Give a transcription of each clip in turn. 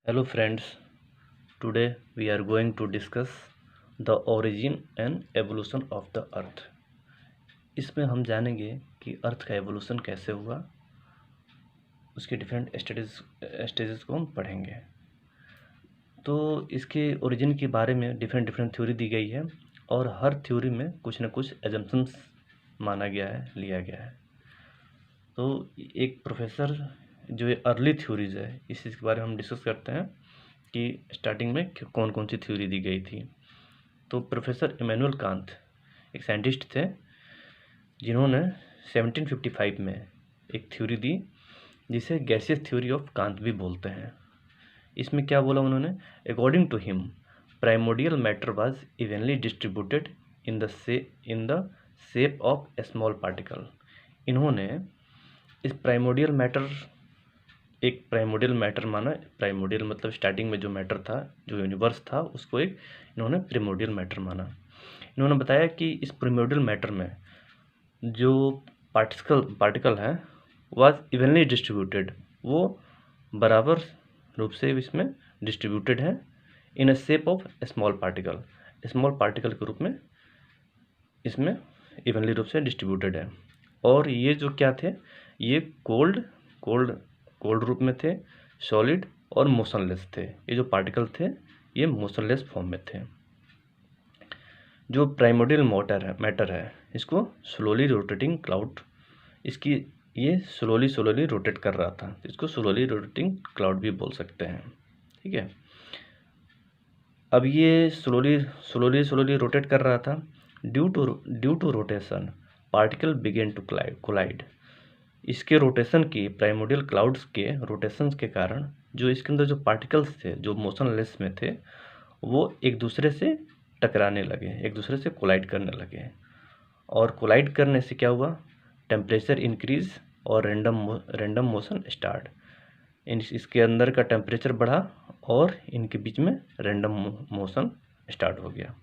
Hello friends, today we are going to discuss the origin and evolution of the earth। इसमें हम जानेंगे कि अर्थ का एवोल्यूशन कैसे हुआ, उसके डिफरेंट स्टेजेस को हम पढ़ेंगे। तो इसके ओरिजिन के बारे में डिफरेंट डिफरेंट थ्योरी दी गई है और हर थ्योरी में कुछ न कुछ एजम्पशंस माना गया है, लिया गया है। तो एक प्रोफेसर जो ये अर्ली थ्योरीज है इस चीज़ के बारे में हम डिस्कस करते हैं कि स्टार्टिंग में कौन कौन सी थ्योरी दी गई थी। तो प्रोफेसर इमैनुअल कांत एक साइंटिस्ट थे जिन्होंने 1755 में एक थ्योरी दी जिसे गैसियस थ्योरी ऑफ कांत भी बोलते हैं। इसमें क्या बोला उन्होंने, according to him primordial matter was evenly distributed in the shape of a small particle. इन्होंने इस प्राइमोडियल मैटर माना। प्राइमोडियल मतलब स्टार्टिंग में जो मैटर था, जो यूनिवर्स था, उसको एक इन्होंने प्राइमोडियल मैटर माना। इन्होंने बताया कि इस प्राइमोडियल मैटर में जो पार्टिकल है वाज इवनली डिस्ट्रीब्यूटेड, वो बराबर रूप से इसमें डिस्ट्रीब्यूटेड है in a shape of small particle के रूप में इसमें इवनली रूप से डिस्ट्रीब्यूटेड है। और ये जो क्या थे, ये कोल्ड रूप में थे, सॉलिड और मोशनलेस थे। ये जो पार्टिकल थे ये मोशनलेस फॉर्म में थे। जो प्राइमोडियल मैटर है इसको स्लोली रोटेटिंग क्लाउड, इसकी ये स्लोली रोटेट कर रहा था, इसको स्लोली रोटेटिंग क्लाउड भी बोल सकते हैं। ठीक है, अब ये स्लोली रोटेट कर रहा था। Due to rotation particle began to collide. इसके रोटेशन की, प्राइमोडियल क्लाउड्स के रोटेशन के कारण जो इसके अंदर जो पार्टिकल्स थे जो मोशनलेस में थे वो एक दूसरे से टकराने लगे, एक दूसरे से कोलाइड करने लगे। और कोलाइड करने से क्या हुआ, टेम्परेचर इंक्रीज और रैंडम मोशन स्टार्ट। इसके अंदर का टेम्परेचर बढ़ा और इनके बीच में रैंडम मोशन स्टार्ट हो गया।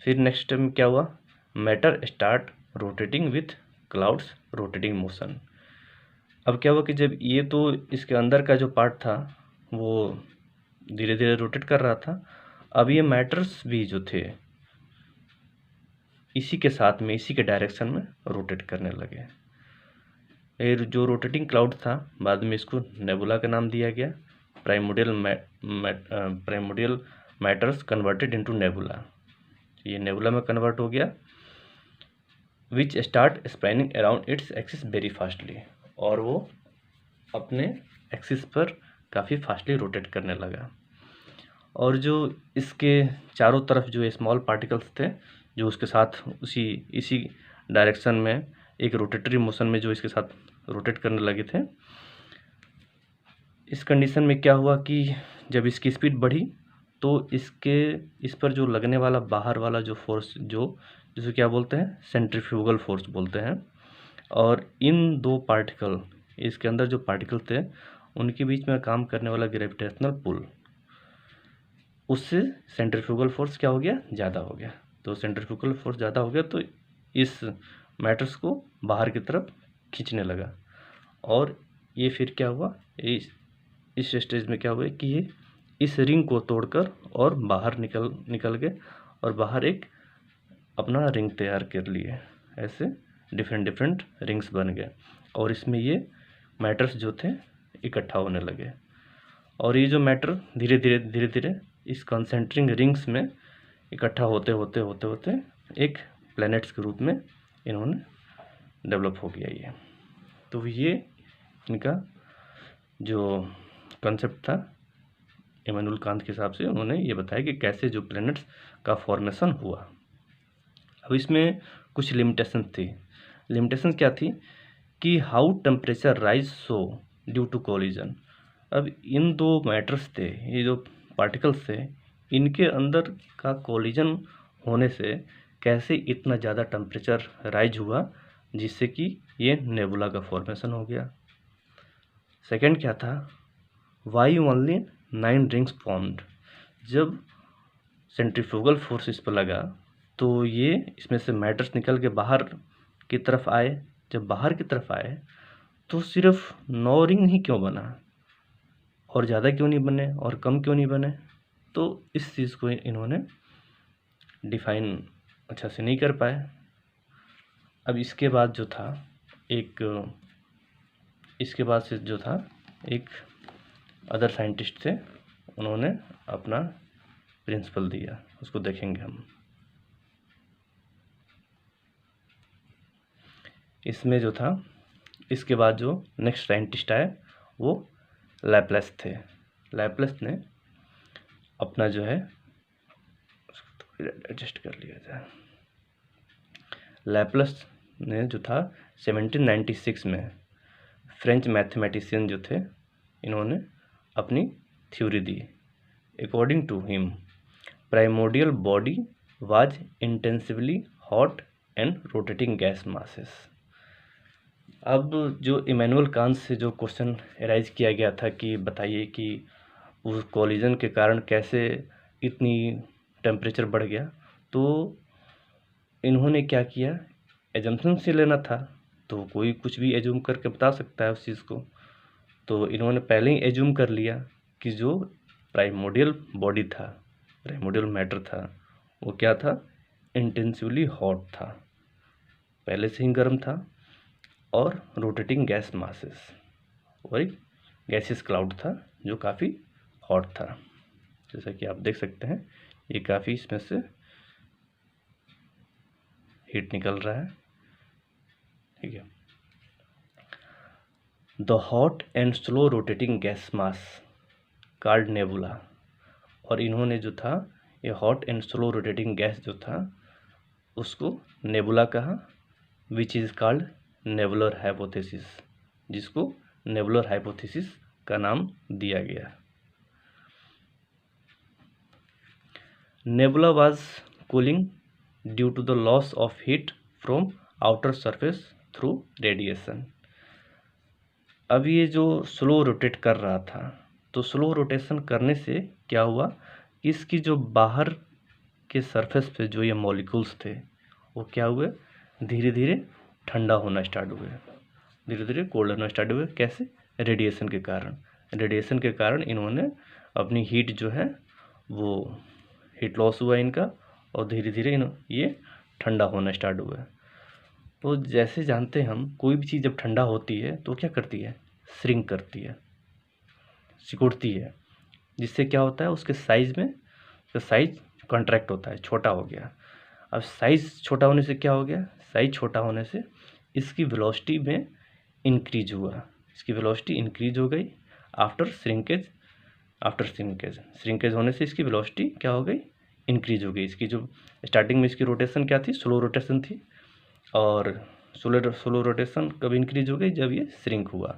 फिर नेक्स्ट टाइम क्या हुआ, matter start rotating with clouds rotating motion. अब क्या हुआ कि जब ये तो इसके अंदर का जो पार्ट था वो धीरे धीरे रोटेट कर रहा था, अब ये मैटर्स भी जो थे इसी के साथ में, इसी के डायरेक्शन में रोटेट करने लगे। ये जो रोटेटिंग क्लाउड था बाद में इसको नेबुला का नाम दिया गया। Primordial matters converted into nebula, ये नेबुला में कन्वर्ट हो गया। Which start spinning around its axis very fastly, और वो अपने एक्सिस पर काफ़ी फास्टली रोटेट करने लगा। और जो इसके चारों तरफ जो स्मॉल पार्टिकल्स थे जो उसके साथ इसी डायरेक्शन में एक रोटेटरी मोशन में जो इसके साथ रोटेट करने लगे थे, इस कंडीशन में क्या हुआ कि जब इसकी स्पीड बढ़ी तो इस पर जो लगने वाला बाहर वाला जो फोर्स, जिसे क्या बोलते हैं, सेंट्रीफ्यूगल फोर्स बोलते हैं। और इन दो पार्टिकल, इसके अंदर जो पार्टिकल थे उनके बीच में काम करने वाला ग्रेविटेशनल पुल, उससे सेंट्रीफ्यूगल फोर्स क्या हो गया, ज़्यादा हो गया। तो सेंट्रीफ्यूगल फोर्स ज़्यादा हो गया तो इस मैटर्स को बाहर की तरफ खींचने लगा। और ये फिर क्या हुआ, इस स्टेज में क्या हुआ कि ये इस रिंग को तोड़कर और बाहर निकल गए और बाहर एक अपना रिंग तैयार कर लिए। ऐसे डिफरेंट रिंग्स बन गए और इसमें ये मैटर्स जो थे इकट्ठा होने लगे। और ये जो मैटर धीरे धीरे इस कंसेंट्रिक रिंग्स में इकट्ठा होते एक प्लैनेट्स के रूप में इन्होंने डेवलप हो गया ये। तो ये इनका जो कंसेप्ट था इमैनुअल कांत के हिसाब से, उन्होंने ये बताया कि कैसे जो प्लैनेट्स का फॉर्मेशन हुआ। अब इसमें कुछ लिमिटेशन थी। लिमिटेशन क्या थी कि how temperature rise so due to collision. अब इन दो मैटर्स थे, ये जो पार्टिकल्स थे, इनके अंदर का कोलिजन होने से कैसे इतना ज़्यादा टेम्परेचर राइज हुआ जिससे कि ये नेबुला का फॉर्मेशन हो गया। सेकंड क्या था, वाई ओनली 9 रिंग्स फॉर्म्ड। जब सेंट्रीफ्यूगल फोर्स इस पर लगा तो ये इसमें से मैटर्स निकल के बाहर की तरफ आए। जब बाहर की तरफ आए तो सिर्फ 9 रिंग ही क्यों बना, और ज़्यादा क्यों नहीं बने और कम क्यों नहीं बने, तो इस चीज़ को इन्होंने डिफाइन अच्छा से नहीं कर पाए। अब इसके बाद से जो था एक अदर साइंटिस्ट थे, उन्होंने अपना प्रिंसिपल दिया, उसको देखेंगे हम। इसमें जो था, इसके बाद जो नेक्स्ट साइंटिस्ट आए वो लैप्लेस थे। लैप्लेस ने अपना जो है, एडजस्ट कर लिया जाए, लैप्लेस ने जो था 1796 में फ्रेंच मैथमेटिशियन जो थे, इन्होंने अपनी थ्योरी दी। According to him primordial body was intensively hot and rotating gas masses. अब जो इमैनुअल कांट से जो क्वेश्चन एराइज किया गया था कि बताइए कि उस कोलिजन के कारण कैसे इतनी टेम्परेचर बढ़ गया, तो इन्होंने क्या किया, एजम्पशन से लेना था, तो कोई कुछ भी एज्यूम करके बता सकता है उस चीज़ को। तो इन्होंने पहले ही एज्यूम कर लिया कि जो प्राइमोर्डियल बॉडी था, प्राइमोर्डियल मैटर था, वो क्या था, इंटेंसिवली हॉट था, पहले से ही गर्म था, और रोटेटिंग गैस मासेस, और एक गैसियस क्लाउड था जो काफ़ी हॉट था। जैसा कि आप देख सकते हैं, ये काफ़ी इसमें से हीट निकल रहा है, ठीक है। The hot and slow rotating gas mass called nebula, और इन्होंने जो था ये hot and slow rotating gas जो था उसको नेबुला कहा, which is called nebular hypothesis, जिसको नेबुलर हाइपोथेसिस का नाम दिया गया। Nebula was cooling due to the loss of heat from outer surface through radiation. अब ये जो स्लो रोटेट कर रहा था, तो स्लो रोटेशन करने से क्या हुआ, इसकी जो बाहर के सरफेस पे जो ये मॉलिक्यूल्स थे वो क्या हुए, धीरे धीरे ठंडा होना स्टार्ट हुए, धीरे धीरे कोल्ड होना स्टार्ट हुए। कैसे, रेडिएशन के कारण। रेडिएशन के कारण इन्होंने अपनी हीट जो है वो हीट लॉस हुआ इनका, और धीरे धीरे ये ठंडा होना स्टार्ट हुआ। तो जैसे जानते हैं हम, कोई भी चीज़ जब ठंडा होती है तो क्या करती है, श्रिंक करती है, सिकुड़ती है, जिससे क्या होता है, उसके साइज में, उसका साइज कॉन्ट्रैक्ट होता है, छोटा हो गया। अब साइज छोटा होने से क्या हो गया, साइज छोटा होने से इसकी वेलोसिटी में इंक्रीज हुआ, इसकी वेलोसिटी इंक्रीज हो गई आफ्टर श्रिंकेज। श्रिंकेज होने से इसकी वेलोसिटी क्या हो गई, इंक्रीज हो गई। इसकी जो स्टार्टिंग में इसकी रोटेशन क्या थी, स्लो रोटेशन थी, और स्लो रोटेशन कब इंक्रीज हो गई, जब ये श्रिंक हुआ।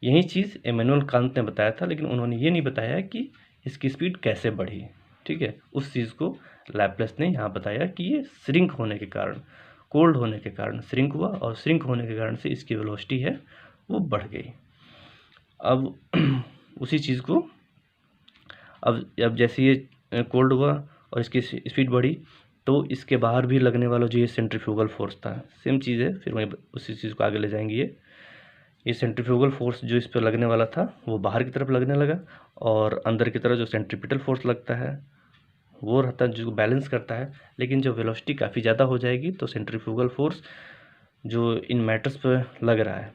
यही चीज़ इमैनुअल कांट ने बताया था, लेकिन उन्होंने ये नहीं बताया कि इसकी स्पीड कैसे बढ़ी, ठीक है। उस चीज़ को लैप्लेस ने यहाँ बताया कि ये श्रिंक होने के कारण, कोल्ड होने के कारण श्रिंक हुआ, और श्रिंक होने के कारण से इसकी वेलोसिटी है वो बढ़ गई। अब उसी चीज़ को अब जैसे ये कोल्ड हुआ और इसकी स्पीड बढ़ी, तो इसके बाहर भी लगने वाला जो ये सेंट्रीफ्यूगल फोर्स था, सेम चीज़ है, फिर वहीं उसी चीज़ को आगे ले जाएंगे। ये सेंट्रीफ्यूगल फोर्स जो इस पर लगने वाला था वो बाहर की तरफ लगने लगा, और अंदर की तरफ जो सेंट्रीपिटल फोर्स लगता है वो रहता है जो बैलेंस करता है। लेकिन जब वेलोसिटी काफ़ी ज़्यादा हो जाएगी तो सेंट्रीफ्यूगल फोर्स जो इन मैटर्स पर लग रहा है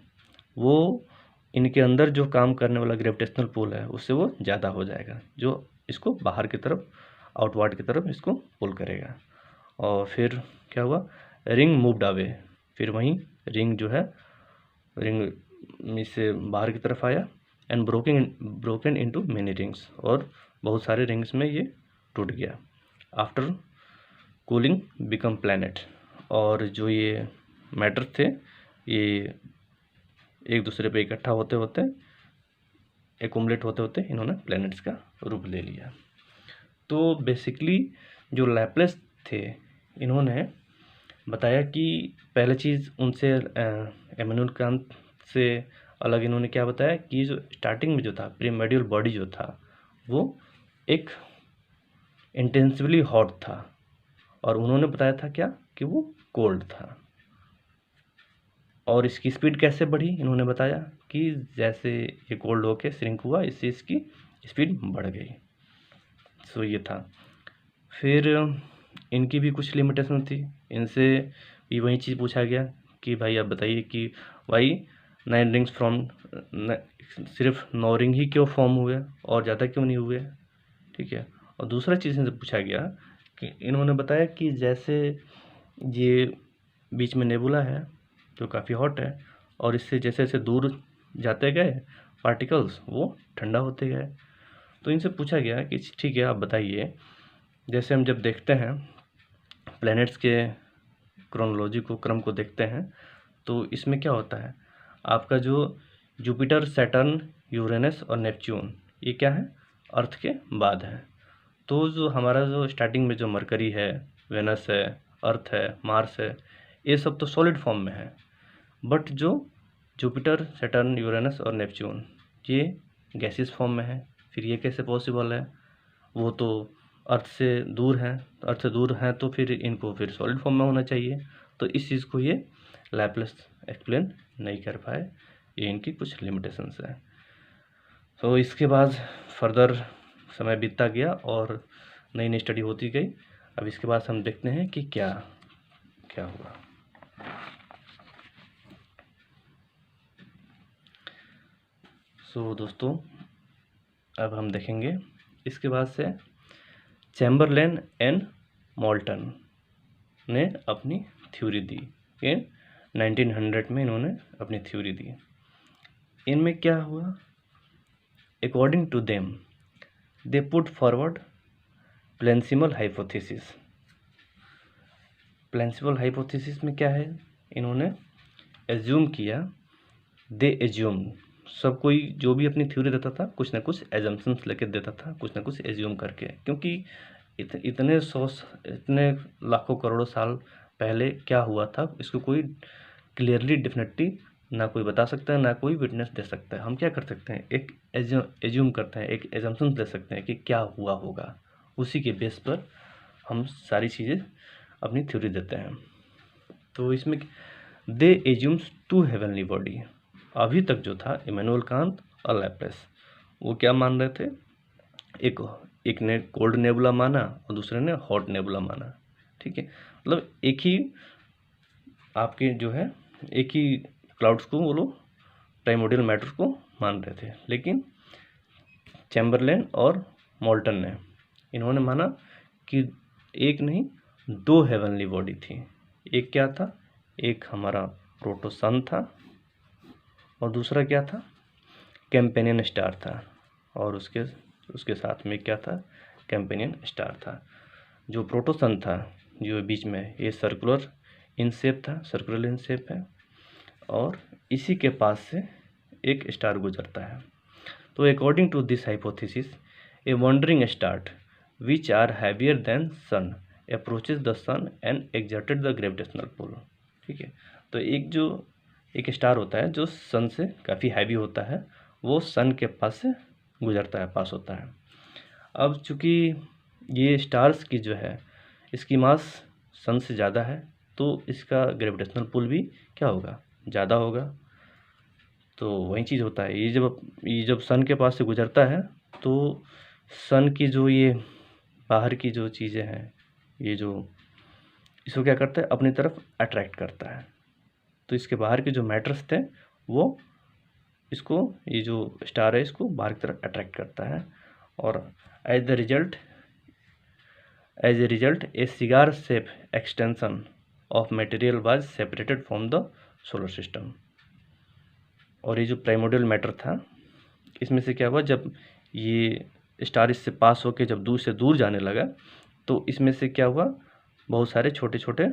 वो इनके अंदर जो काम करने वाला ग्रेविटेशनल पुल है उससे वो ज़्यादा हो जाएगा, जो इसको बाहर की तरफ, आउटवर्ड की तरफ इसको पुल करेगा। और फिर क्या हुआ, रिंग मूव्ड अवे, फिर वहीं रिंग जो है, रिंग इससे बाहर की तरफ आया, and broken into many rings, और बहुत सारे रिंग्स में ये टूट गया। आफ्टर कूलिंग बिकम प्लैनेट, और जो ये मैटर थे ये एक दूसरे पे इकट्ठा होते होते, एकुमुलेट होते होते इन्होंने प्लैनेट्स का रूप ले लिया। तो बेसिकली जो लैप्लेस थे, इन्होंने बताया कि पहले चीज़ उनसे इमैनुअल कांट से अलग इन्होंने क्या बताया कि जो स्टार्टिंग में जो था प्राइमोर्डियल बॉडी जो था वो एक इंटेंसिवली हॉट था, और उन्होंने बताया था क्या कि वो कोल्ड था। और इसकी स्पीड कैसे बढ़ी, इन्होंने बताया कि जैसे ये कोल्ड होके श्रिंक हुआ, इससे इसकी स्पीड बढ़ गई। सो ये था। फिर इनकी भी कुछ लिमिटेशन थी, इनसे भी वही चीज़ पूछा गया कि भाई आप बताइए कि वाई 9 रिंग्स फ्रॉम, सिर्फ 9 रिंग ही क्यों फॉर्म हुए और ज़्यादा क्यों नहीं हुए, ठीक है। और दूसरा चीज़ इनसे पूछा गया कि इन्होंने बताया कि जैसे ये बीच में नेबुला है जो काफ़ी हॉट है, और इससे जैसे जैसे दूर जाते गए पार्टिकल्स वो ठंडा होते गए। तो इनसे पूछा गया कि ठीक है आप बताइए, जैसे हम जब देखते हैं प्लैनेट्स के क्रोनोलॉजी को, क्रम को देखते हैं, तो इसमें क्या होता है, आपका जो जुपिटर, सैटर्न, यूरेनस और नेपच्यून, ये क्या है, अर्थ के बाद है। तो जो हमारा जो स्टार्टिंग में जो मरकरी है, वेनस है, अर्थ है, मार्स है, ये सब तो सॉलिड फॉर्म में है। बट जो जुपिटर, सैटर्न, यूरेनस और नेपच्यून, ये गैसियस फॉर्म में है। फिर ये कैसे पॉसिबल है, वो तो अर्थ से दूर हैं, अर्थ से दूर हैं तो फिर इनको फिर सॉलिड फॉर्म में होना चाहिए। तो इस चीज़ को ये लैपलेस एक्सप्लेन नहीं कर पाए, ये इनकी कुछ लिमिटेशंस हैं। तो इसके बाद फर्दर समय बीतता गया और नई नई स्टडी होती गई। अब इसके बाद हम देखते हैं कि क्या क्या हुआ। दोस्तों अब हम देखेंगे इसके बाद से चैम्बरलेन एंड मोल्टन ने अपनी थ्योरी दी। इन 1900 में इन्होंने अपनी थ्योरी दी। इनमें क्या हुआ, according to them they put forward plausible hypothesis. Plausible hypothesis में क्या है, इन्होंने एज्यूम किया, दे एज्यूम, सब कोई जो भी अपनी थ्योरी देता था कुछ ना कुछ एजम्पशंस लेके देता था, कुछ ना कुछ एज्यूम करके, क्योंकि इतने लाखों करोड़ों साल पहले क्या हुआ था इसको कोई क्लियरली डेफिनेटली ना कोई बता सकता है, ना कोई विटनेस दे सकता है। हम क्या कर सकते हैं, एक एज्यूम करते हैं, एक एजम्पशन दे सकते हैं कि क्या हुआ होगा, उसी के बेस पर हम सारी चीज़ें अपनी थ्योरी देते हैं। तो इसमें दे एज्यूम्स 2 हेवनली बॉडी। अभी तक जो था इमैनुअल कांत और लैपलेस, वो क्या मान रहे थे, एक ने कोल्ड नेबुला माना और दूसरे ने हॉट नेबुला माना, ठीक है। मतलब एक ही आपके जो है एक ही क्लाउड्स को वो लोग प्राइमोर्डियल मैटर को मान रहे थे। लेकिन चैम्बरलेन और मोल्टन ने, इन्होंने माना कि एक नहीं 2 हेवनली बॉडी थी। एक क्या था, एक हमारा प्रोटोसन था और दूसरा क्या था, कैंपेनियन स्टार था, और उसके साथ में क्या था, कैंपेनियन स्टार था। जो प्रोटोसन था जो बीच में, ये सर्कुलर इन शेप था, सर्कुलर इन शेप है, और इसी के पास से एक स्टार गुजरता है। तो according to this hypothesis a wandering star which are heavier than sun approaches the sun and exerted the gravitational pull, ठीक है। तो एक स्टार होता है जो सन से काफ़ी हैवी होता है, वो सन के पास से गुजरता है, पास होता है। अब चूँकि ये स्टार्स की जो है इसकी मास सन से ज़्यादा है, तो इसका ग्रेविटेशनल पुल भी क्या होगा, ज़्यादा होगा। तो वही चीज़ होता है, ये जब सन के पास से गुजरता है तो सन की जो ये बाहर की जो चीज़ें हैं, ये जो इसको क्या करता है, अपनी तरफ अट्रैक्ट करता है। तो इसके बाहर के जो मैटर्स थे वो इसको, ये जो स्टार है इसको बाहर की तरफ अट्रैक्ट करता है, और as a result a cigar shape extension of material was separated from the solar system. और ये जो प्राइमोर्डियल मैटर था, इसमें से क्या हुआ, जब ये स्टार इससे पास होकर जब दूर से दूर जाने लगा तो इसमें से क्या हुआ, बहुत सारे छोटे छोटे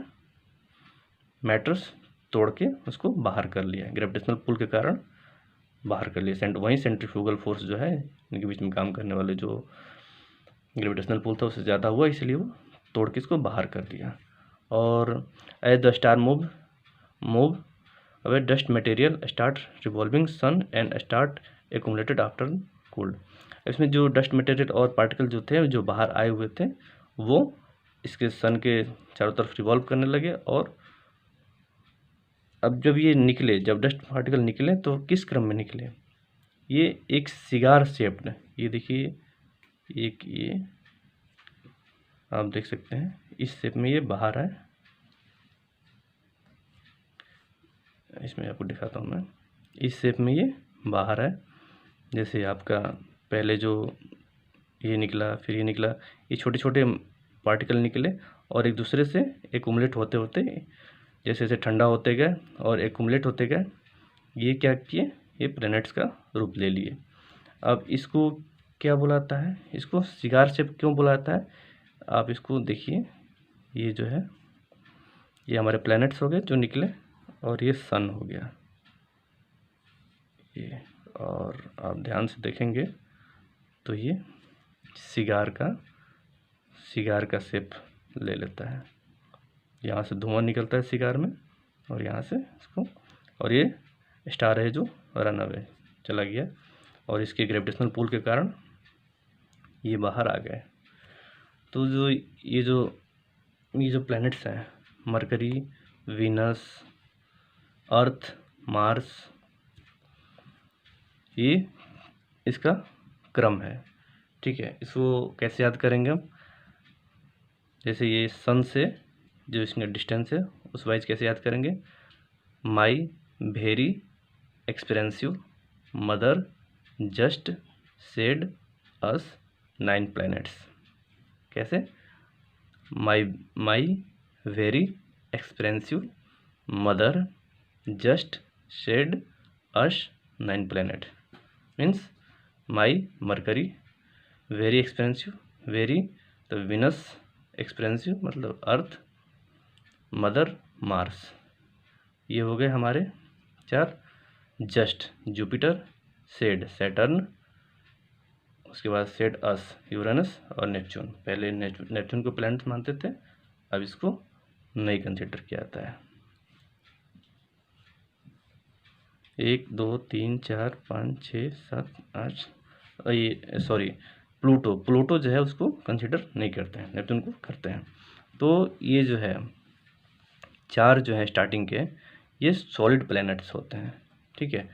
मैटर्स तोड़ के उसको बाहर कर लिया, ग्रेविटेशनल पुल के कारण बाहर कर लिया। वहीं सेंट्रीफ्यूगल फोर्स जो है इनके बीच में काम करने वाले जो ग्रेविटेशनल पुल था उससे ज़्यादा हुआ, इसलिए वो तोड़ के इसको बाहर कर दिया। और as the star move away dust material start revolving sun and start accumulated after cooled. इसमें जो डस्ट मटेरियल और पार्टिकल जो थे जो बाहर आए हुए थे वो इसके सन के चारों तरफ रिवॉल्व करने लगे और अब जब ये निकले, जब डस्ट पार्टिकल निकले तो किस क्रम में निकले? ये एक सिगार शेप्ड, ये देखिए एक ये आप देख सकते हैं इस शेप में ये बाहर है। इसमें आपको दिखाता हूँ मैं, इस शेप में ये बाहर है। जैसे आपका पहले जो ये निकला, फिर ये निकला, ये छोटे छोटे पार्टिकल निकले और एक दूसरे से एक्युमुलेट होते होते जैसे जैसे ठंडा होते गए और एक्युमुलेट होते गए, ये क्या किए, ये प्लैनेट्स का रूप ले लिए। अब इसको क्या बुलाता है? इसको सिगार शेप क्यों बुलाता है? आप इसको देखिए, ये जो है ये हमारे प्लैनेट्स हो गए जो निकले और ये सन हो गया ये। और आप ध्यान से देखेंगे तो ये सिगार का शेप ले लेता है। यहाँ से धुआं निकलता है सिगार में और यहाँ से इसको, और ये स्टार है जो रन अवे चला गया और इसके ग्रेविटेशनल पुल के कारण ये बाहर आ गए। तो जो ये जो प्लैनेट्स हैं, मरकरी, वीनस, अर्थ, मार्स, ये इसका क्रम है। ठीक है, इसको कैसे याद करेंगे हम? जैसे ये सन से जो इसका डिस्टेंस है उस वाइज कैसे याद करेंगे? My very expensive mother just said us 9 planets. कैसे? My very expensive mother just said us 9 planet means my Mercury very expensive, very तो विनस, एक्सपेंसिव मतलब अर्थ, मदर मार्स, ये हो गए हमारे 4। जस्ट जुपिटर, सेड सैटर्न, उसके बाद said अस Uranus और नेपच्यून। पहले नेपच्यून को प्लैनेट मानते थे, अब इसको नहीं कंसिडर किया जाता है। 1 2 3 4 5 6 7 8, ये सॉरी प्लूटो जो है उसको कंसिडर नहीं करते हैं, नेपच्यून को करते हैं। तो ये जो है 4 जो है स्टार्टिंग के, ये सॉलिड प्लैनेट्स होते हैं। ठीक है,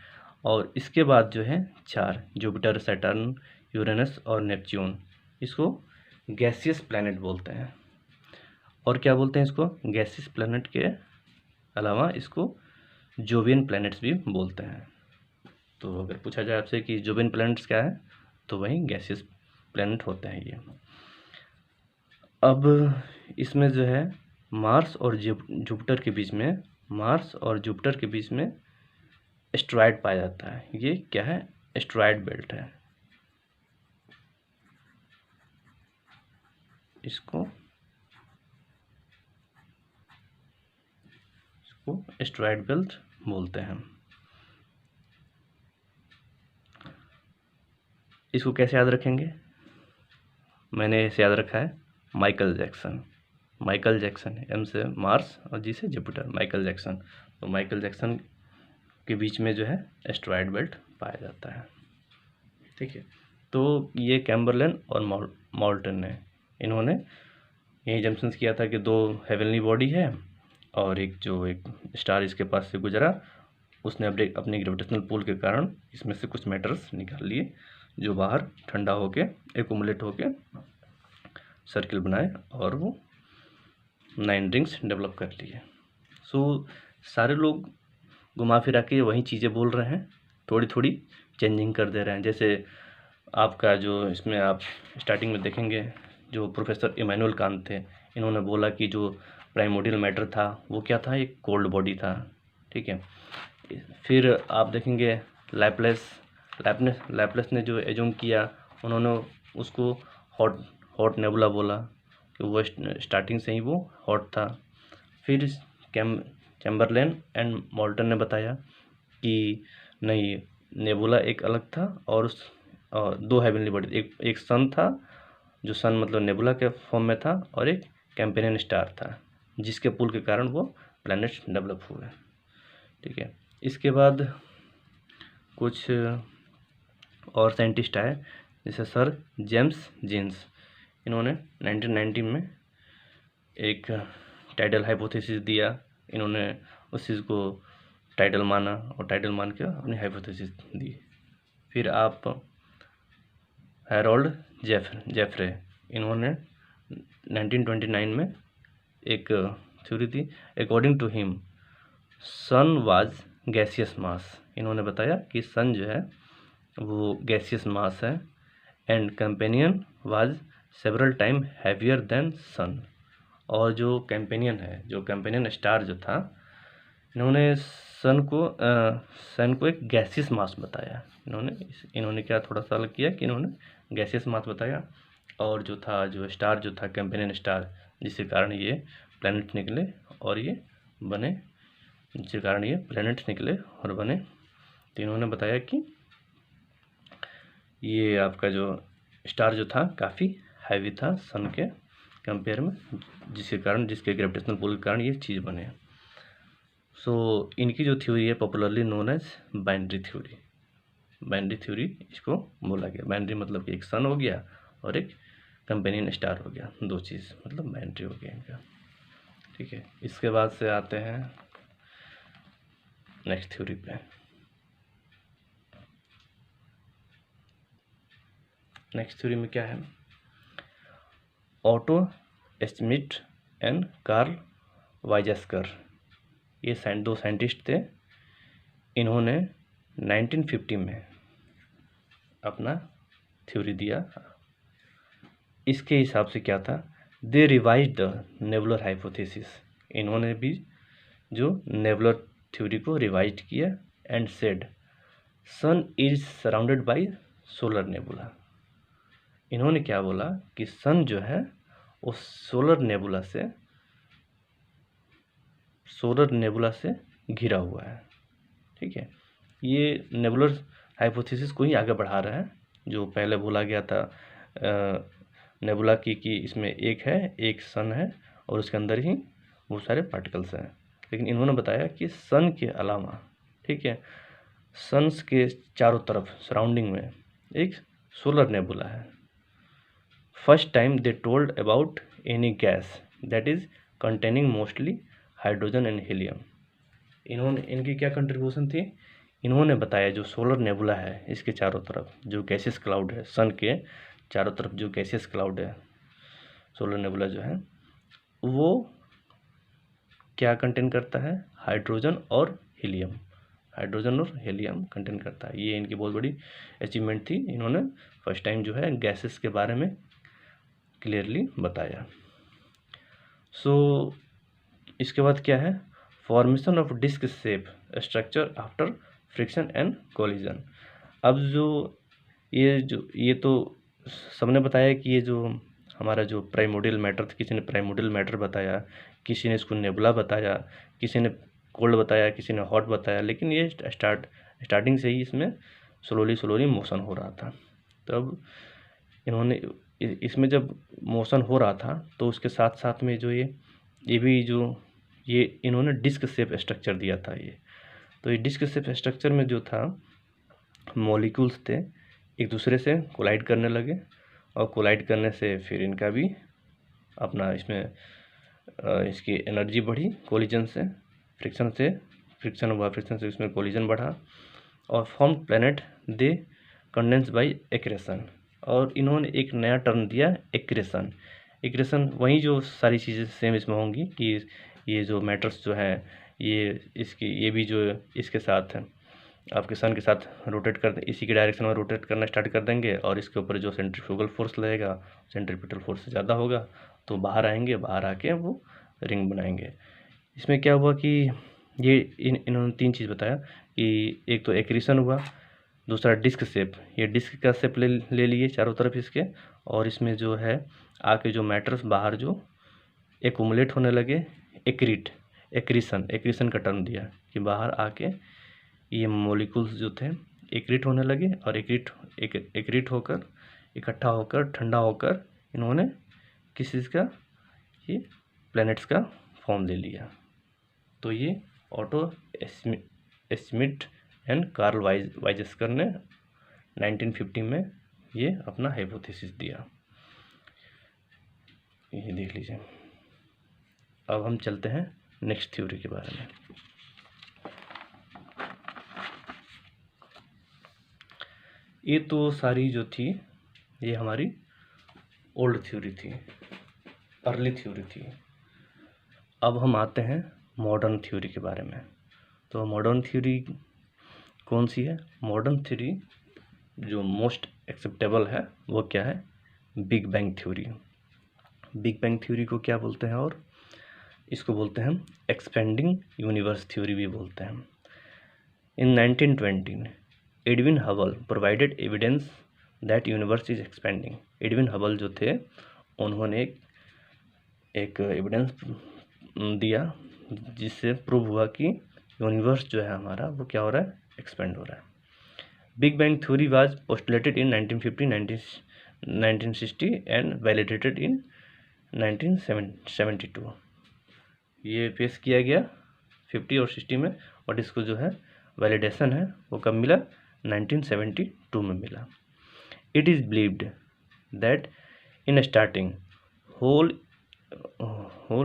और इसके बाद जो है 4 जुपिटर, सैटर्न, यूरेनस और नेपच्यून, इसको गैसियस प्लैनेट बोलते हैं। और क्या बोलते हैं इसको? गैसियस प्लैनेट के अलावा इसको जोवियन प्लैनेट्स भी बोलते हैं। तो अगर पूछा जाए आपसे कि जोवियन प्लैनेट्स क्या है, तो वही गैसियस प्लैनेट होते हैं ये। अब इसमें जो है मार्स और जुपिटर के बीच में, मार्स और जुपिटर के बीच में एस्टेरॉयड पाया जाता है। ये क्या है? एस्टेरॉयड बेल्ट है। इसको एस्टेरॉयड बेल्ट बोलते हैं। इसको कैसे याद रखेंगे? मैंने इसे याद रखा है माइकल जैक्सन, एम से मार्स और जी से जुपिटर, माइकल जैक्सन। तो माइकल जैक्सन के बीच में जो है एस्टेरॉयड बेल्ट पाया जाता है। ठीक है, तो ये कैम्बरलेन और मॉल्टन ने, इन्होंने यही जम्पशंस किया था कि 2 हेवनली बॉडी है और एक स्टार इसके पास से गुजरा, उसने अपने ग्रेविटेशनल पुल के कारण इसमें से कुछ मैटर्स निकाल लिए जो बाहर ठंडा होके एक्युमुलेट होके सर्किल बनाए और वो 9 रिंग्स डेवलप कर लिए। सो सारे लोग घुमा फिरा के वही चीज़ें बोल रहे हैं, थोड़ी थोड़ी चेंजिंग कर दे रहे हैं। जैसे आपका जो इसमें आप स्टार्टिंग में देखेंगे, जो प्रोफेसर इमैनुअल कांत थे, इन्होंने बोला कि जो प्राइमोर्डियल मैटर था वो क्या था? एक कोल्ड बॉडी था। ठीक है, फिर आप देखेंगे लैपलेस ने जो एज्यूम किया, उन्होंने उसको हॉट नेबुला बोला कि वो स्टार्टिंग से ही वो हॉट था। फिर चैम्बरलेन एंड मॉल्टन ने बताया कि नहीं, नेबुला एक अलग था और 2 हेवनली बॉडी, एक सन था, जो सन मतलब नेबुला के फॉर्म में था, और एक कैंपेनियन स्टार था जिसके पुल के कारण वो प्लैनेट्स डेवलप हुए। ठीक है, इसके बाद कुछ और साइंटिस्ट आए जैसे सर जेम्स जीन्स, इन्होंने 1990 में एक टाइडल हाइपोथेसिस दिया। इन्होंने उस चीज़ को टाइटल माना और टाइटल मान के अपनी हाइपोथेसिस दी। फिर आप हैरोल्ड जेफरे, इन्होंने 1929 में एक थ्योरी थी। According to him sun was gaseous mass, इन्होंने बताया कि सन जो है वो गैसियस मास है, and companion was several time heavier than sun, और जो कंपेनियन है, जो कंपेनियन स्टार जो था, इन्होंने सन को एक गैसियस मास बताया। इन्होंने क्या थोड़ा सा अलग किया कि इन्होंने गैसियस मास बताया, और जो था जो स्टार जो था कंपेनियन स्टार, जिसके कारण ये प्लैनेट निकले और ये बने, जिसके कारण ये प्लैनेट निकले और बने। तो इन्होंने बताया कि ये आपका जो स्टार जो था काफ़ी हैवी था सन के कंपेयर में, जिसके ग्रेविटेशनल पुल के कारण ये चीज़ बने। सो इनकी जो थ्योरी है popularly known as binary theory. Binary theory इसको बोला गया। बाइनरी मतलब कि एक सन हो गया और एक कंपेनियन स्टार हो गया, दो चीज़ मतलब बाइनरी हो गया इनका। ठीक है, इसके बाद से आते हैं नेक्स्ट थ्योरी पे। नेक्स्ट थ्योरी में क्या है, ऑटो स्मिथ एंड कार्ल वाइजेस्कर, ये दो साइंटिस्ट थे। इन्होंने 1950 में अपना थ्योरी दिया। इसके हिसाब से क्या था, they revise the nebular hypothesis, इन्होंने भी जो नेबुलर थ्योरी को रिवाइज किया, and said sun is surrounded by solar nebula. इन्होंने क्या बोला कि सन जो है वो सोलर नेबुला से घिरा हुआ है। ठीक है, ये नेबुलर हाइपोथेसिस को ही आगे बढ़ा रहा है, जो पहले बोला गया था नेबुला की कि इसमें एक सन है और उसके अंदर ही बहुत सारे पार्टिकल्स हैं। लेकिन इन्होंने बताया कि सन के अलावा, ठीक है, सन्स के चारों तरफ सराउंडिंग में एक सोलर नेबुला है। First time they told about any gas that is containing mostly hydrogen and helium. इनकी क्या कंट्रीब्यूशन थी, इन्होंने बताया जो सोलर नेबुला है इसके चारों तरफ जो गैसियस क्लाउड है, सन के चारों तरफ जो गैसियस क्लाउड है, सोलर नेबुला जो है वो क्या कंटेन करता है, हाइड्रोजन और हीलियम कंटेन करता है। ये इनकी बहुत बड़ी अचीवमेंट थी। इन्होंने फर्स्ट टाइम जो है गैसेस के बारे में क्लियरली बताया। सो इसके बाद क्या है, formation of disc shape structure after friction and collision. अब ये तो सबने बताया कि ये जो हमारा जो प्राइमोडियल मैटर था, किसी ने प्राइमोडियल मैटर बताया, किसी ने इसको नेबुला बताया, किसी ने कोल्ड बताया, किसी ने हॉट बताया, लेकिन ये स्टार्टिंग से ही इसमें स्लोली मोशन हो रहा था। तब इन्होंने इसमें जब मोशन हो रहा था तो उसके साथ साथ में जो ये इन्होंने डिस्क शेप स्ट्रक्चर दिया था। तो ये डिस्क शेप स्ट्रक्चर में जो था मॉलिक्यूल्स थे एक दूसरे से कोलाइड करने लगे, और कोलाइड करने से फिर इनका भी अपना इसकी एनर्जी बढ़ी कोलिजन से, फ्रिक्शन से इसमें कोलिजन बढ़ा, और फॉर्म प्लैनेट दे कंडेंस बाय एक्रेशन। और इन्होंने एक नया टर्म दिया एक्रेशन। वही जो सारी चीज़ें सेम इसमें होंगी कि ये जो मैटर्स जो है ये भी जो इसके साथ आपके सन के साथ रोटेट कर इसी के डायरेक्शन में रोटेट करना स्टार्ट कर देंगे, और इसके ऊपर जो सेंट्रीफ्यूगल फोर्स लगेगा सेंट्रीपिटल फोर्स से ज़्यादा होगा तो बाहर आएंगे, बाहर आके वो रिंग बनाएंगे। इसमें क्या हुआ कि ये इन्होंने तीन चीज़ बताया कि एक तो एक्रीशन हुआ, दूसरा डिस्क शेप, ये डिस्क का शेप ले लिए चारों तरफ इसके, और इसमें जो है आके जो मैटर्स बाहर जो एक्यूमुलेट होने लगे, एक्रीशन का टर्म दिया कि बाहर आके ये मॉलिक्यूल्स जो थे एक्रीट होने लगे, और एक्रीट होकर इकट्ठा होकर ठंडा होकर इन्होंने किस चीज़ का, ये प्लैनेट्स का फॉर्म ले लिया। तो ये ऑटो स्मिथ एंड कार्ल वाइजेस्कर ने 1950 में ये अपना हाइपोथेसिस दिया। ये देख लीजिए। अब हम चलते हैं नेक्स्ट थ्योरी के बारे में। ये तो सारी जो थी ये हमारी ओल्ड थ्योरी थी, अर्ली थ्योरी थी। अब हम आते हैं मॉडर्न थ्योरी के बारे में। तो मॉडर्न थ्योरी कौन सी है? मॉडर्न थ्योरी जो मोस्ट एक्सेप्टेबल है वो क्या है? Big bang theory. Big bang theory को क्या बोलते हैं? और इसको बोलते हैं हम एक्सपेंडिंग यूनिवर्स थ्योरी भी बोलते हैं। इन 1920 Edwin Hubble provided evidence that universe is expanding. Edwin Hubble जो थे उन्होंने एक एविडेंस दिया जिससे प्रूव हुआ कि यूनिवर्स जो है हमारा वो क्या हो रहा है? एक्सपेंड हो रहा है। Big bang theory was postulated in 1950, 1960 and validated in 1972। ये पेश किया गया 50 और 60 में, और इसको जो है वैलिडेशन है वो कब मिला? 1972 में मिला। It is believed that in starting whole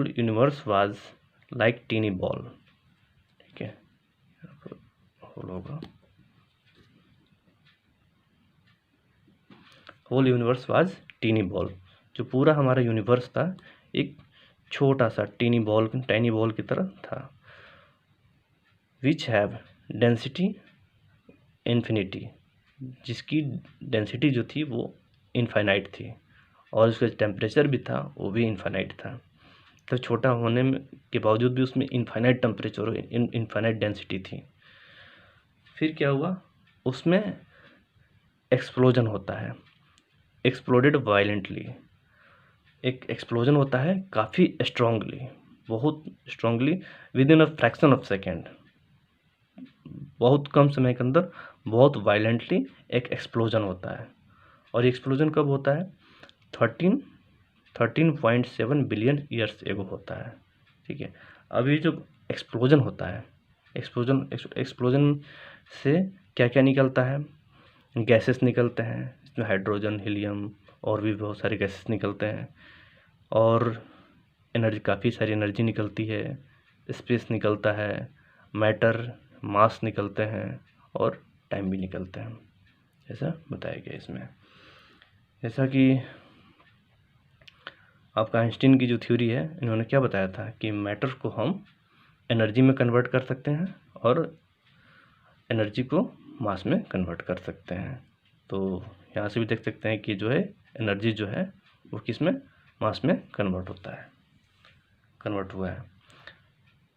universe was like tiny ball. ठीक है, होल होगा, whole universe was tiny ball. जो पूरा हमारा यूनिवर्स था एक छोटा सा टाइनी बॉल की तरह था। विच हैव डेंसिटी इन्फिनिटी, जिसकी डेंसिटी जो थी वो इनफाइनाइट थी, और उसका टेम्परेचर भी था वो भी इनफाइनाइट था। तो छोटा होने में के बावजूद भी उसमें इनफाइनाइट टेम्परेचर और इनफाइनाइट डेंसिटी थी। फिर क्या हुआ? उसमें एक्सप्लोजन होता है, एक्सप्लोडेड वायलेंटली। एक एक्सप्लोजन होता है काफ़ी स्ट्रांगली, बहुत strongly, with in a fraction of second. बहुत कम समय के अंदर बहुत वायलेंटली एक एक्सप्लोजन होता है। और एक्सप्लोजन कब होता है? 13.7 बिलियन ईयर्स एगो होता है। ठीक है, अभी जो एक्सप्लोजन होता है, एक्सप्लोजन से क्या क्या निकलता है? गैसेस निकलते हैं, इसमें हाइड्रोजन, हीलियम और भी बहुत सारे गैसेस निकलते हैं, और एनर्जी, काफ़ी सारी एनर्जी निकलती है, स्पेस निकलता है, मैटर, मास निकलते हैं, और टाइम भी निकलते हैं, ऐसा बताया गया इसमें। जैसा कि आपका आइंस्टीन की जो थ्योरी है, इन्होंने क्या बताया था कि मैटर को हम एनर्जी में कन्वर्ट कर सकते हैं और एनर्जी को मास में कन्वर्ट कर सकते हैं। तो यहाँ से भी देख सकते हैं कि जो है एनर्जी जो है वो किस में? मास में कन्वर्ट होता है, कन्वर्ट हुआ है।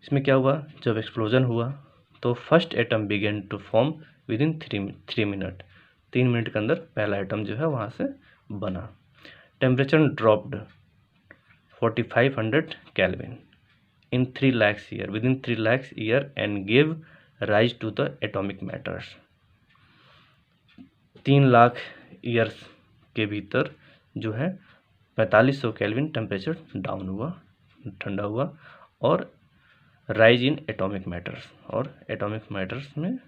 इसमें क्या हुआ? जब एक्सप्लोजन हुआ तो first atom began to form within 3 minute. 3 minute के अंदर पहला एटम जो है वहाँ से बना। Temperature dropped 4500 kelvin in 3 lakhs year, within 3 lakhs year, and gave rise to the atomic matters। 3 lakh years के भीतर जो है 4500 केल्विन टेम्परेचर डाउन हुआ, ठंडा हुआ, और राइज इन एटॉमिक मैटर्स, और एटॉमिक मैटर्स में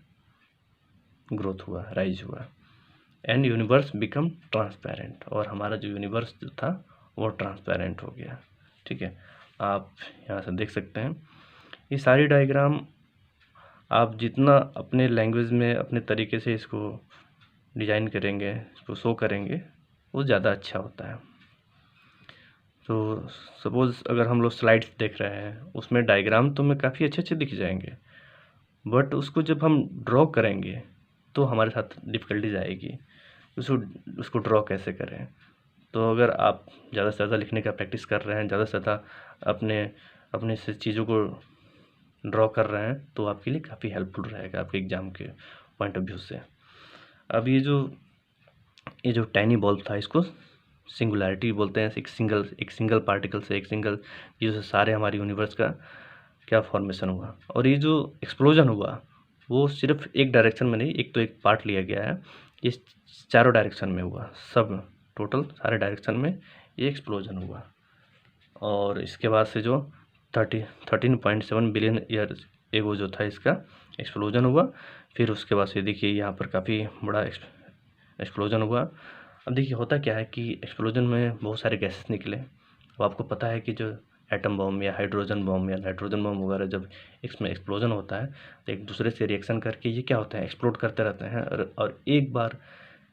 ग्रोथ हुआ, राइज हुआ। एंड यूनिवर्स बिकम ट्रांसपेरेंट, और हमारा जो यूनिवर्स जो था वो ट्रांसपेरेंट हो गया। ठीक है, आप यहाँ से देख सकते हैं ये सारी डायग्राम आप जितना अपने लैंग्वेज में अपने तरीके से इसको डिज़ाइन करेंगे, इसको शो करेंगे, वो ज़्यादा अच्छा होता है। तो सपोज़ अगर हम लोग स्लाइड्स देख रहे हैं उसमें डायग्राम तो हमें काफ़ी अच्छे अच्छे दिख जाएंगे, बट उसको जब हम ड्रॉ करेंगे तो हमारे साथ डिफ़िकल्टीज आएगी, उसको ड्रॉ कैसे करें। तो अगर आप ज़्यादा से ज़्यादा लिखने का प्रैक्टिस कर रहे हैं, ज़्यादा से ज़्यादा अपने से चीज़ों को ड्रॉ कर रहे हैं, तो आपके लिए काफ़ी हेल्पफुल रहेगा आपके एग्ज़ाम के पॉइंट ऑफ व्यू से। अब ये जो टाइनी बॉल था इसको सिंगुलैरिटी बोलते हैं। एक सिंगल पार्टिकल से, एक सिंगल चीज़ से सारे हमारे यूनिवर्स का क्या फॉर्मेशन हुआ। और ये जो एक्सप्लोजन हुआ वो सिर्फ एक डायरेक्शन में नहीं, एक तो एक पार्ट लिया गया है, ये चारों डायरेक्शन में हुआ, सब टोटल सारे डायरेक्शन में ये एक्सप्लोजन हुआ। और इसके बाद से जो 13.7 बिलियन ईयर एगो जो था इसका एक्सप्लोजन हुआ। फिर उसके बाद से देखिए यहाँ पर काफ़ी बड़ा एक्सप्लोजन हुआ। अब देखिए होता क्या है कि एक्सप्लोजन में बहुत सारे गैसेस निकले। अब आपको पता है कि जो एटम बम या हाइड्रोजन बम या नाइट्रोजन बम वगैरह जब इसमें एक्सप्लोजन होता है तो एक दूसरे से रिएक्शन करके ये क्या होता है, एक्सप्लोड करते रहते हैं, और एक बार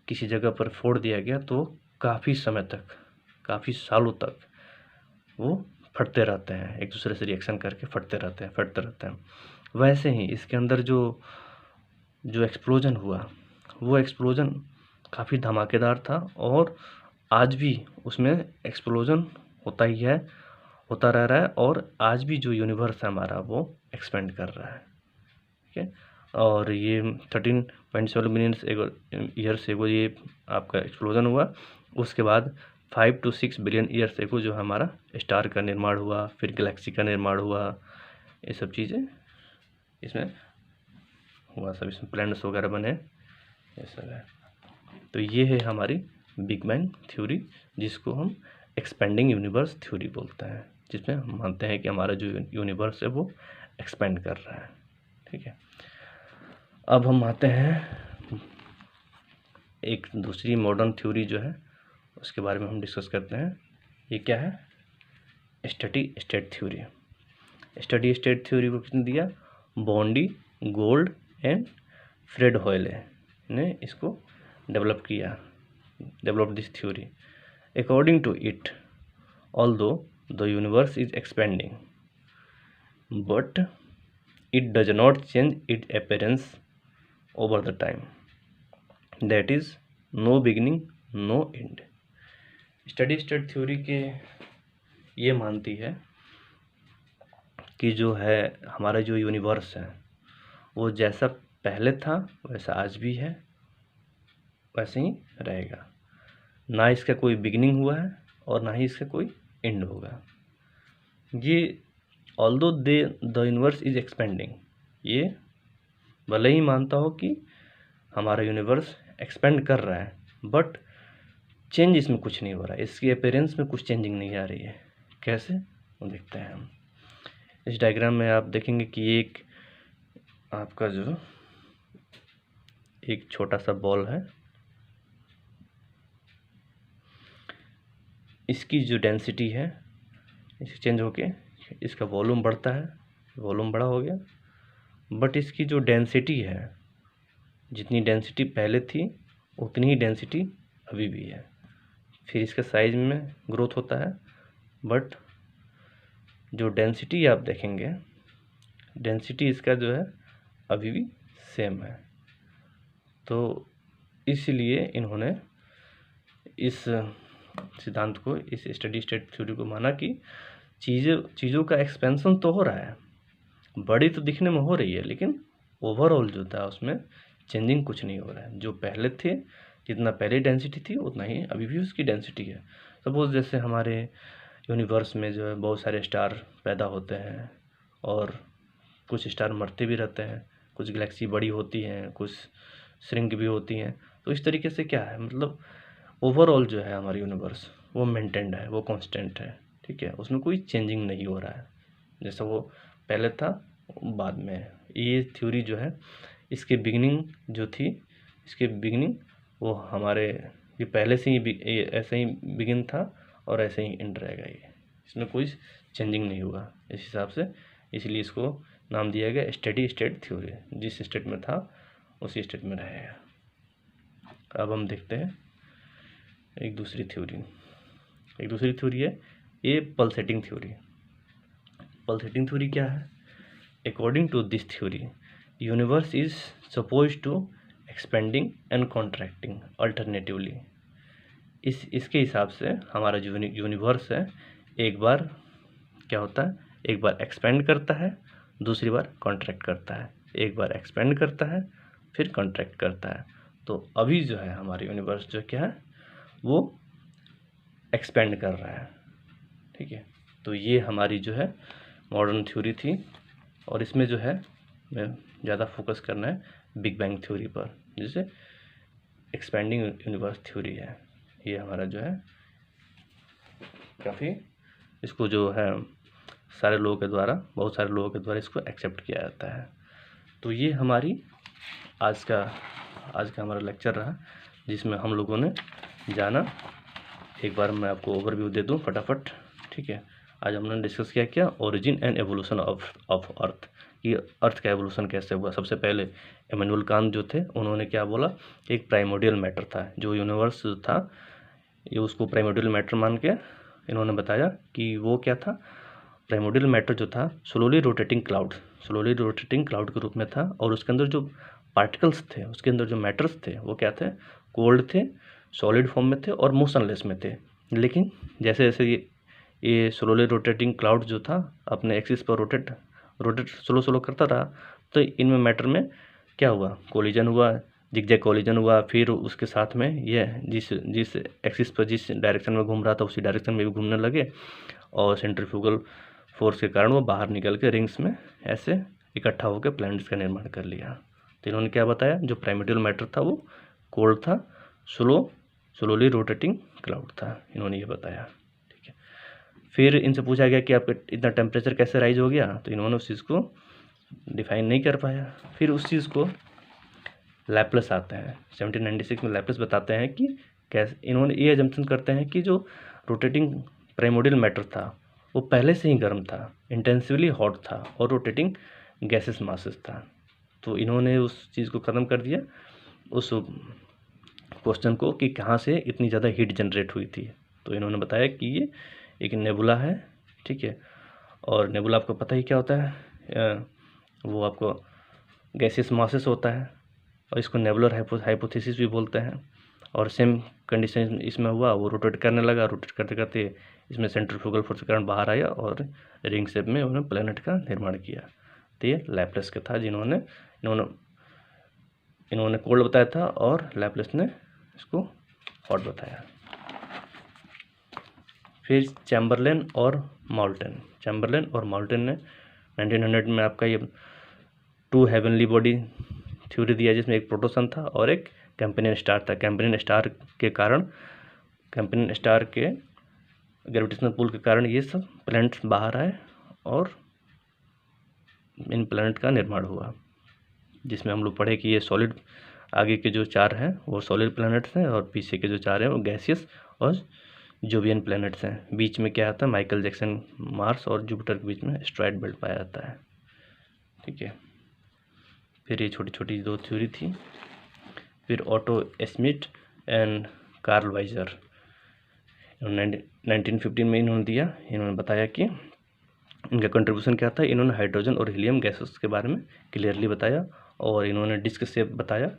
किसी जगह पर फोड़ दिया गया तो काफ़ी समय तक, काफ़ी सालों तक वो फटते रहते हैं, एक दूसरे से रिएक्शन करके फटते रहते हैं। वैसे ही इसके अंदर जो एक्सप्लोजन हुआ, वो एक्सप्लोजन काफ़ी धमाकेदार था और आज भी उसमें एक्सप्लोजन होता ही है, होता रह रहा है और आज भी जो यूनिवर्स है हमारा वो एक्सपेंड कर रहा है। ठीक है, और ये 13.7 मिलियन ईयर्स एगो ये आपका एक्सप्लोजन हुआ। उसके बाद 5 to 6 बिलियन ईयर्स एगो जो हमारा स्टार का निर्माण हुआ, फिर गैलेक्सी का निर्माण हुआ, ये सब चीज़ें इसमें हुआ, सब इसमें प्लैनेट्स वगैरह बने, ये सब है। तो ये है हमारी बिग बैंग थ्योरी, जिसको हम एक्सपेंडिंग यूनिवर्स थ्योरी बोलते हैं, जिसमें हम मानते हैं कि हमारा जो यूनिवर्स है वो एक्सपेंड कर रहा है। ठीक है, अब हम आते हैं एक दूसरी मॉडर्न थ्योरी जो है उसके बारे में हम डिस्कस करते हैं। ये क्या है? Steady state theory. Steady state theory को किसने दिया? Bondi, Gold and Fred Hoyle ने इसको develop this theory. According to it, although the universe is expanding but it does not change its appearance over the time, that is no beginning no end। Study state theory के ये मानती है कि जो है हमारा जो यूनिवर्स है वो जैसा पहले था वैसा आज भी है, वैसे ही रहेगा, ना इसका कोई बिगिनिंग हुआ है और ना ही इसका कोई एंड होगा। ये although the universe is expanding, ये भले ही मानता हो कि हमारा यूनिवर्स एक्सपेंड कर रहा है बट चेंज इसमें कुछ नहीं हो रहा है, इसकी अपीयरेंस में कुछ चेंजिंग नहीं आ रही है। कैसे, वो देखते हैं हम। इस डायग्राम में आप देखेंगे कि एक आपका जो एक छोटा सा बॉल है, इसकी जो डेंसिटी है इसे चेंज होके इसका वॉल्यूम बढ़ता है, वॉल्यूम बड़ा हो गया, बट इसकी जो डेंसिटी है, जितनी डेंसिटी पहले थी उतनी ही डेंसिटी अभी भी है। फिर इसका साइज में ग्रोथ होता है बट जो डेंसिटी आप देखेंगे, डेंसिटी इसका जो है अभी भी सेम है। तो इसलिए इन्होंने इस सिद्धांत को, इस स्टडी स्टेट थ्योरी को माना कि चीज़ों का एक्सपेंशन तो हो रहा है, बड़ी तो दिखने में हो रही है, लेकिन ओवरऑल जो था उसमें चेंजिंग कुछ नहीं हो रहा है। जो पहले थे, जितना पहले डेंसिटी थी उतना ही अभी भी उसकी डेंसिटी है। सपोज जैसे हमारे यूनिवर्स में जो है बहुत सारे स्टार पैदा होते हैं और कुछ स्टार मरते भी रहते हैं, कुछ गैलेक्सी बड़ी होती हैं, कुछ श्रिंक भी होती हैं। तो इस तरीके से क्या है, मतलब ओवरऑल जो है हमारी यूनिवर्स वो मेंटेन्ड है, वो कांस्टेंट है। ठीक है, उसमें कोई चेंजिंग नहीं हो रहा है, जैसा वो पहले था बाद में है। ये थ्योरी जो है इसके बिगिनिंग जो थी, इसके बिगिनिंग वो हमारे ये पहले से ही ऐसे ही बिगिन था और ऐसे ही एंड रहेगा। ये इसमें कोई चेंजिंग नहीं हुआ इस हिसाब से, इसलिए इसको नाम दिया गया स्टडी स्टेट थ्योरी। जिस स्टेट में था उसी स्टेट में रहेगा। अब हम देखते हैं एक दूसरी थ्योरी है ये पल्सेटिंग थ्योरी। पल्सेटिंग थ्योरी क्या है? According to this theory, universe is suppose to expanding and contracting alternatively. इसके हिसाब से हमारा जो यूनिवर्स है एक बार क्या होता है, एक बार एक्सपेंड करता है, दूसरी बार कॉन्ट्रैक्ट करता है, एक बार एक्सपेंड करता है फिर कॉन्ट्रैक्ट करता है। तो अभी जो है हमारा यूनिवर्स जो क्या है वो एक्सपेंड कर रहा है। ठीक है, तो ये हमारी जो है मॉडर्न थ्योरी थी और इसमें जो है मैं ज़्यादा फोकस करना है बिग बैंग थ्योरी पर, जिसे एक्सपेंडिंग यूनिवर्स थ्योरी है। ये हमारा जो है काफ़ी, इसको जो है सारे लोगों के द्वारा, बहुत सारे लोगों के द्वारा इसको एक्सेप्ट किया जाता है। तो ये हमारी आज का हमारा लेक्चर रहा, जिसमें हम लोगों ने जाना, एक बार मैं आपको ओवरव्यू दे दूं फटाफट। ठीक है, आज हमने डिस्कस क्या origin and evolution of earth, कि अर्थ का एवोल्यूशन कैसे हुआ। सबसे पहले इमैनुअल कांत जो थे उन्होंने क्या बोला, एक प्राइमोर्डियल मैटर था, जो यूनिवर्स था ये उसको प्राइमोर्डियल मैटर मान के इन्होंने बताया कि वो क्या था, प्राइमोर्डियल मैटर जो था स्लोली रोटेटिंग क्लाउड के रूप में था, और उसके अंदर जो पार्टिकल्स थे, उसके अंदर जो मैटर्स थे वो क्या थे, कोल्ड थे, सॉलिड फॉर्म में थे और मोशनलेस में थे। लेकिन जैसे जैसे ये स्लोली रोटेटिंग क्लाउड जो था अपने एक्सिस पर रोटेट स्लो करता रहा, तो इनमें मैटर में क्या हुआ, कोलिजन हुआ, जिगजैग कोलिजन हुआ। फिर उसके साथ में ये जिस एक्सिस पर जिस डायरेक्शन में घूम रहा था उसी डायरेक्शन में भी घूमने लगे, और सेंट्रीफ्यूगल फोर्स के कारण वो बाहर निकल के रिंग्स में ऐसे इकट्ठा होकर प्लैनेट्स का निर्माण कर लिया। तो इन्होंने क्या बताया, जो प्राइमोर्डियल मैटर था वो कोल्ड था, स्लोली रोटेटिंग क्लाउड था, इन्होंने ये बताया। ठीक है, फिर इनसे पूछा गया कि आपका इतना टेम्परेचर कैसे राइज हो गया, तो इन्होंने उस चीज़ को डिफाइन नहीं कर पाया। फिर उस चीज़ को लैप्लेस आते हैं 1796 में, लैप्लेस बताते हैं कि कैसे, इन्होंने ये एजम्पशन करते हैं कि जो रोटेटिंग प्राइमोर्डियल मैटर था वो पहले से ही गर्म था, इंटेंसिवली हॉट था और रोटेटिंग गैसेस मासेस था। तो इन्होंने उस चीज़ को ख़त्म कर दिया, उस क्वेश्चन को कि कहाँ से इतनी ज़्यादा हीट जनरेट हुई थी। तो इन्होंने बताया कि ये एक नेबुला है। ठीक है, और नेबुला आपको पता ही क्या होता है, वो आपको गैसेस मासेस होता है, और इसको नेबुलर हाइपोथेसिस भी बोलते हैं। और सेम कंडीशन इसमें हुआ, वो रोटेट करने लगा, रोटेट करते करते इसमें सेंट्रीफ्यूगल फोर्स के कारण बाहर आया और रिंग शेप में उन्होंने प्लेनेट का निर्माण किया। तो ये लैप्लेस का था, जिन्होंने इन्होंने कोल्ड बताया था और लैप्लेस ने इसको हॉट बताया। फिर चैम्बरलेन और माल्टन ने 1900 में आपका ये 2 हेवनली बॉडी थ्योरी दिया, जिसमें एक प्रोटोसन था और एक कंपेनियन स्टार था। कंपेनियन स्टार के ग्रेविटेशनल पुल के कारण ये सब प्लैनेट्स बाहर आए और इन प्लैनेट का निर्माण हुआ, जिसमें हम लोग पढ़े कि ये सॉलिड, आगे के जो 4 हैं वो सॉलिड प्लैनेट्स हैं और पीछे के जो 4 हैं वो गैसियस और जोवियन प्लैनेट्स हैं। बीच में क्या आता है, माइकल जैक्सन मार्स और जुपिटर के बीच में एस्टेरॉयड बेल्ट पाया जाता है। ठीक है, फिर ये छोटी छोटी 2 थ्योरी थी। फिर Otto Schmidt and Carl Weizsacker 1915 में इन्होंने दिया। इन्होंने बताया कि इनका कंट्रीब्यूशन क्या था, इन्होंने हाइड्रोजन और हीलियम गैसेस के बारे में क्लियरली बताया, और इन्होंने डिस्क शेप बताया।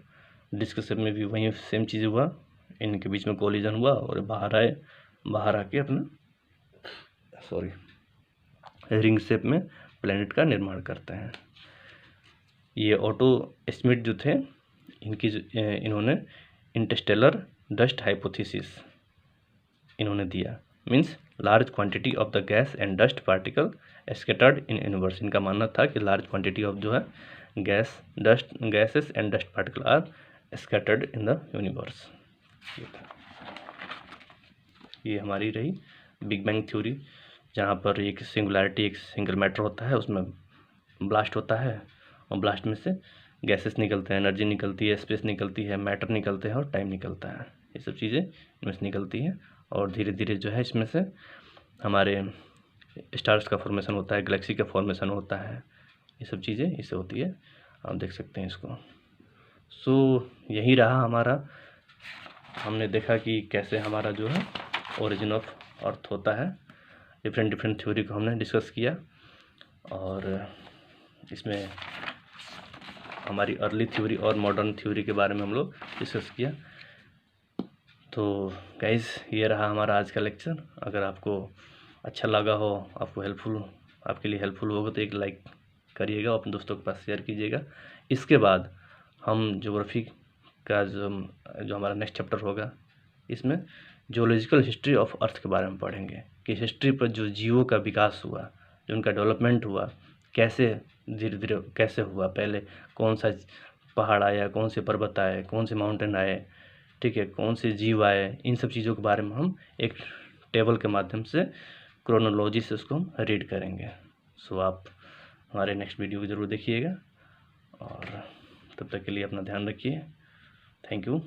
डिस्क शेप में भी वही सेम चीज़ हुआ, इनके बीच में कोलिजन हुआ और बाहर आके अपना रिंग शेप में प्लैनेट का निर्माण करते हैं। ये ऑटो स्मिथ जो थे, इन्होंने इंटरस्टेलर डस्ट हाइपोथेसिस इन्होंने दिया, means large quantity of the gas and dust particle scattered in universe. इनका मानना था कि लार्ज क्वांटिटी ऑफ जो है gases and dust particle are scattered in the universe. ये हमारी रही बिग बैंग थ्योरी, जहाँ पर एक सिंगुलैरिटी, एक सिंगल मैटर होता है, उसमें ब्लास्ट होता है और ब्लास्ट में से गैसेस निकलते हैं, एनर्जी निकलती है, स्पेस निकलती है, मैटर निकलते हैं और टाइम निकलता है। ये सब चीज़ें इनमें से निकलती हैं और धीरे धीरे जो है इसमें से हमारे स्टार्स का फॉर्मेशन होता है, गैलेक्सी का फॉर्मेशन होता है, ये सब चीज़ें इससे होती है। आप देख सकते हैं इसको। सो यही रहा हमारा, हमने देखा कि कैसे हमारा जो है ओरिजिन ऑफ अर्थ होता है। डिफरेंट थ्योरी को हमने डिस्कस किया और इसमें हमारी अर्ली थ्योरी और मॉडर्न थ्योरी के बारे में हम लोग डिस्कस किया। तो गाइस, ये रहा हमारा आज का लेक्चर। अगर आपको अच्छा लगा हो, आपके लिए हेल्पफुल होगा तो एक लाइक करिएगा, अपने दोस्तों के पास शेयर कीजिएगा। इसके बाद हम ज्योग्राफी का जो हमारा नेक्स्ट चैप्टर होगा, इसमें जियोलॉजिकल हिस्ट्री ऑफ अर्थ के बारे में पढ़ेंगे कि हिस्ट्री पर जो जीवों का विकास हुआ, जो उनका डेवलपमेंट हुआ, कैसे धीरे धीरे कैसे हुआ, पहले कौन सा पहाड़ आया, कौन से पर्वत आए, कौन से माउंटेन आए, ठीक है, कौन से जीव आए, इन सब चीज़ों के बारे में हम एक टेबल के माध्यम से क्रोनोलॉजी से उसको हम रीड करेंगे। सो आप हमारे नेक्स्ट वीडियो को ज़रूर देखिएगा और तब तक के लिए अपना ध्यान रखिए। Thank you.